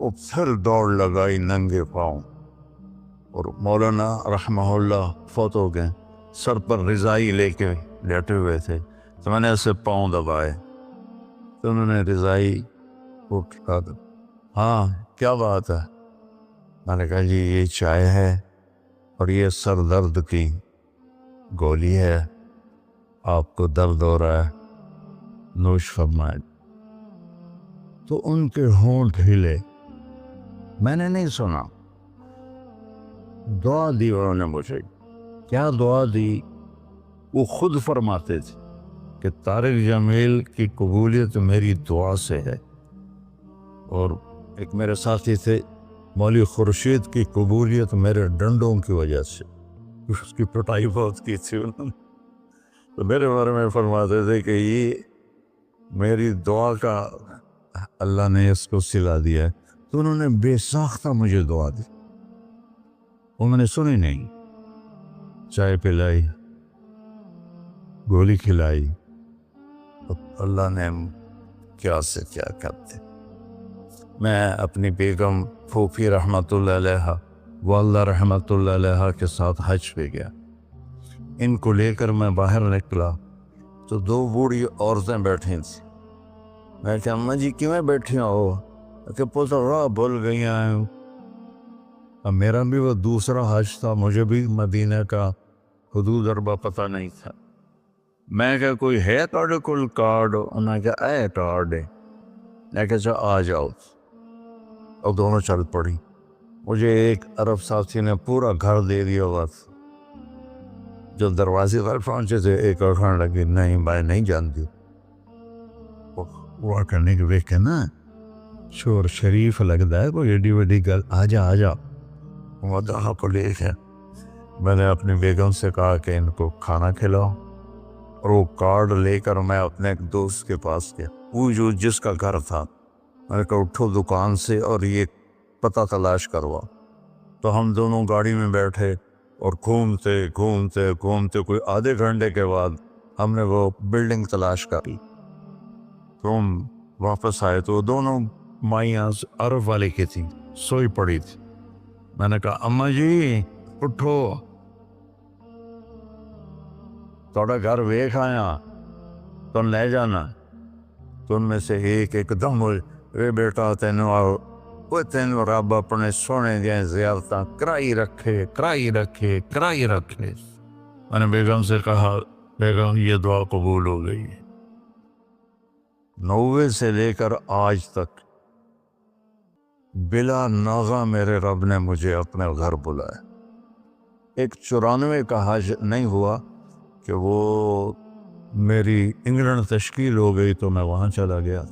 وہ پھر دوڑ لگائی ننگے پاؤں، اور مولانا رحمہ اللہ فوت ہو گئے، سر پر رضائی لے کے لیٹے ہوئے تھے، تو میں نے ایسے پاؤں دبائے تو انہوں نے رضائی اٹھا کر، ہاں کیا بات ہے؟ میں نے کہا جی یہ چائے ہے اور یہ سر درد کی گولی ہے، آپ کو درد ہو رہا ہے، نوش فرمائے۔ تو ان کے ہونٹ ہلے، میں نے نہیں سنا، دعا دی انہوں نے مجھے۔ کیا دعا دی؟ وہ خود فرماتے تھے کہ طارق جمیل کی قبولیت میری دعا سے ہے، اور ایک میرے ساتھی تھے مولوی خورشید کی قبولیت میرے ڈنڈوں کی وجہ سے، اس کی پٹائی بہت کی تھی انہوں نے، تو میرے بارے میں فرماتے تھے کہ یہ میری دعا کا اللہ نے اس کو سلا دیا ہے۔ تو انہوں نے بے ساختہ مجھے دعا دی، انہوں نے سنی نہیں، چائے پلائی، گولی کھلائی، تو اللہ نے کیا سے کیا کرتے۔ میں اپنی بیگم پھوپھی رحمۃ اللہ علیہ والدہ رحمۃ اللہ علیہ کے ساتھ حج پہ گیا، ان کو لے کر میں باہر نکلا تو دو بوڑھی عورتیں بیٹھی تھیں۔ میں کہ اماں جی کیوں بیٹھی ہو؟ کہ پوتا راہ بھول گئی ہیں۔ اب میرا بھی وہ دوسرا حج تھا، مجھے بھی مدینہ کا حدود اربا پتہ نہیں تھا۔ میں کہ کوئی ہے تھوڑے کول کارڈ؟ انہوں نے کہا اے کارڈ ہے۔ میں کہ اچھا آ جاؤ، اور دونوں چل پڑی۔ مجھے ایک عرب ساتھی نے پورا گھر دے دیا ہوا تھا۔ جب دروازے پر پہنچے تھے ایک اور کھانے لگی، نہیں میں نہیں جانتی۔ وہ کرنے کے دیکھ کے نا شور شریف لگتا ہے، کوئی ایڈی وڈی گل، آ جا آ جا۔ وہ دہا کو لے کے میں نے اپنی بیگم سے کہا کہ ان کو کھانا کھلاؤ، اور وہ کارڈ لے کر میں اپنے ایک دوست کے پاس گیا، وہ جو جس کا گھر تھا۔ میں نے کہا اٹھو دکان سے اور یہ پتہ تلاش کروا۔ تو ہم دونوں گاڑی میں بیٹھے اور گھومتے گھومتے گھومتے کوئی آدھے گھنٹے کے بعد ہم نے وہ بلڈنگ تلاش کری۔ تو ہم واپس آئے تو دونوں مائیاں عرب والے کی تھیں، سوئی پڑی تھی۔ میں نے کہا اماں جی اٹھو، تھوڑا گھر ویکھ آیا، تم لے جانا۔ تو ان میں سے ایک دم اے بیٹا تینوں آؤ، وہ تینوں رب اپنے سونے دیا زیارتاں کرائی رکھے کرائی رکھے کرائی رکھے۔ میں نے بیگم سے کہا بیگم یہ دعا قبول ہو گئی۔ 90 سے لے کر آج تک بلا ناغہ میرے رب نے مجھے اپنے گھر بلایا۔ ایک 94 کا حج نہیں ہوا کہ وہ میری انگلینڈ تشکیل ہو گئی تو میں وہاں چلا گیا،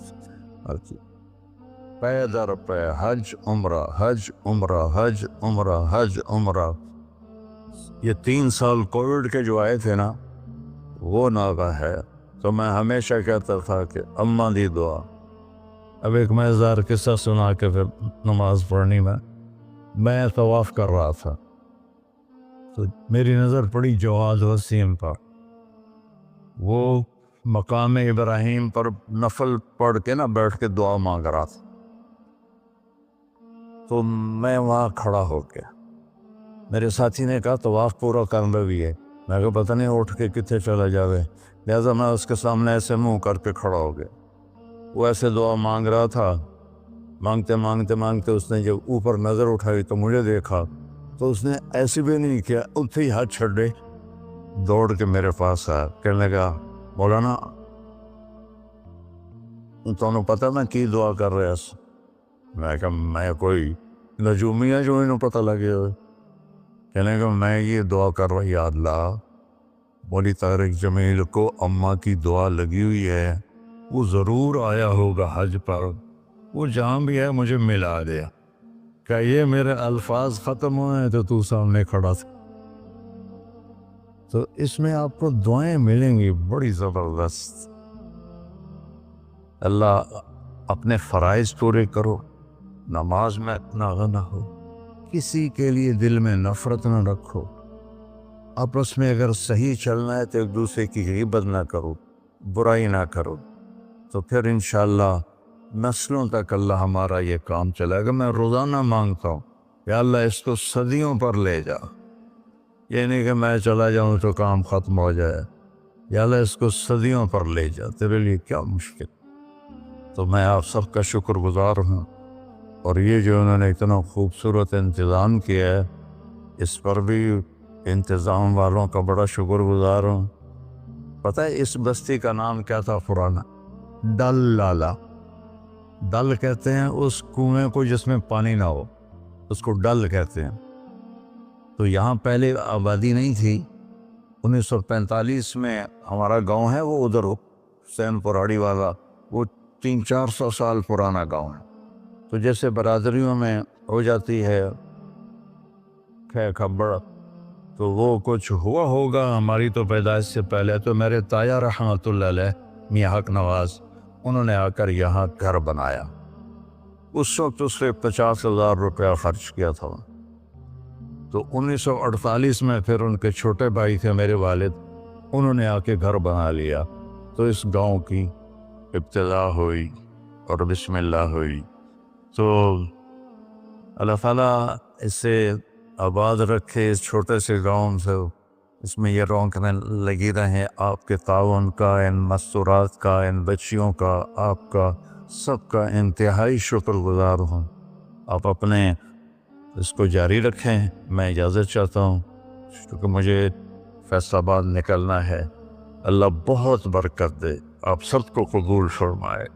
پے در پے حج عمرہ حج عمرہ حج عمرہ حج عمرہ۔ یہ 3 سال کووڈ کے جو آئے تھے نا، وہ ناغہ ہے۔ تو میں ہمیشہ کہتا تھا کہ اماں دی دعا۔ اب ایک مزیدار قصہ سنا کے پھر نماز پڑھنی میں طواف کر رہا تھا تو میری نظر پڑی جواد وسیم پر۔ وہ مقام ابراہیم پر نفل پڑھ کے نا بیٹھ کے دعا مانگ رہا تھا، تو میں وہاں کھڑا ہو گیا۔ میرے ساتھی نے کہا طواف پورا کرنا بھی ہے۔ میں کہا پتہ نہیں اٹھ کے کتنے چلا جاوے، لہٰذا میں اس کے سامنے ایسے منہ کر کے کھڑا ہو گیا۔ وہ ایسے دعا مانگ رہا تھا، مانگتے مانگتے مانگتے اس نے جب اوپر نظر اٹھائی تو مجھے دیکھا، تو اس نے ایسے بھی نہیں کیا، اتنے ہی ہاتھ چھڑے دوڑ کے میرے پاس آیا، کہنے لگا مولانا تمہیں پتہ میں کی دعا کر رہا اس؟ میں کہا میں کوئی نجومی ہے جو انہوں پتہ لگے ہوئے؟ کہنے لگا میں یہ دعا کر رہا، یا اللہ مولی طارق جمیل کو اماں کی دعا لگی ہوئی ہے، وہ ضرور آیا ہوگا حج پر، وہ جہاں بھی ہے مجھے ملا دیا۔ کہ یہ میرے الفاظ ختم ہوئے تو سامنے کھڑا تھا۔ تو اس میں آپ کو دعائیں ملیں گی بڑی زبردست۔ اللہ اپنے فرائض پورے کرو، نماز میں اتنا نہ ہو، کسی کے لیے دل میں نفرت نہ رکھو، آپس میں اگر صحیح چلنا ہے تو ایک دوسرے کی غیبت نہ کرو، برائی نہ کرو، تو پھر انشاءاللہ نسلوں تک اللہ ہمارا یہ کام چلائے گا۔ میں روزانہ مانگتا ہوں یا اللہ اس کو صدیوں پر لے جا، یہ نہیں کہ میں چلا جاؤں تو کام ختم ہو جائے، یا اللہ اس کو صدیوں پر لے جا، تیرے لیے کیا مشکل۔ تو میں آپ سب کا شکر گزار ہوں، اور یہ جو انہوں نے اتنا خوبصورت انتظام کیا ہے اس پر بھی انتظام والوں کا بڑا شکر گزار ہوں۔ پتہ ہے اس بستی کا نام کیا تھا پرانا؟ ڈل لالا۔ ڈل کہتے ہیں اس کنویں کو جس میں پانی نہ ہو، اس کو ڈل کہتے ہیں۔ تو یہاں پہلے آبادی نہیں تھی۔ 1945 میں ہمارا گاؤں ہے وہ ادھر حسین پراڑی والا، وہ 300-400 سال پرانا گاؤں ہے۔ تو جیسے برادریوں میں ہو جاتی ہے خبر، تو وہ کچھ ہوا ہوگا ہماری تو پیدائش سے پہلے۔ تو میرے تایا رحمۃ اللہ علیہ میاں حق نواز، انہوں نے آ کر یہاں گھر بنایا۔ اس وقت اس نے 50,000 روپیہ خرچ کیا تھا۔ تو 1948 میں پھر ان کے چھوٹے بھائی تھے میرے والد، انہوں نے آ کے گھر بنا لیا۔ تو اس گاؤں کی ابتدا ہوئی اور بسم اللہ ہوئی۔ تو اللہ تعالیٰ اسے آباد رکھے، اس چھوٹے سے گاؤں سے اس میں یہ رونقیں لگی رہیں۔ آپ کے تعاون کا، ان مستورات کا، ان بچیوں کا، آپ کا سب کا انتہائی شکر گزار ہوں۔ آپ اپنے اس کو جاری رکھیں۔ میں اجازت چاہتا ہوں کیونکہ مجھے فیصل آباد نکلنا ہے۔ اللہ بہت برکت دے، آپ سب کو قبول فرمائے۔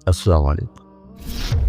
السلام علیکم۔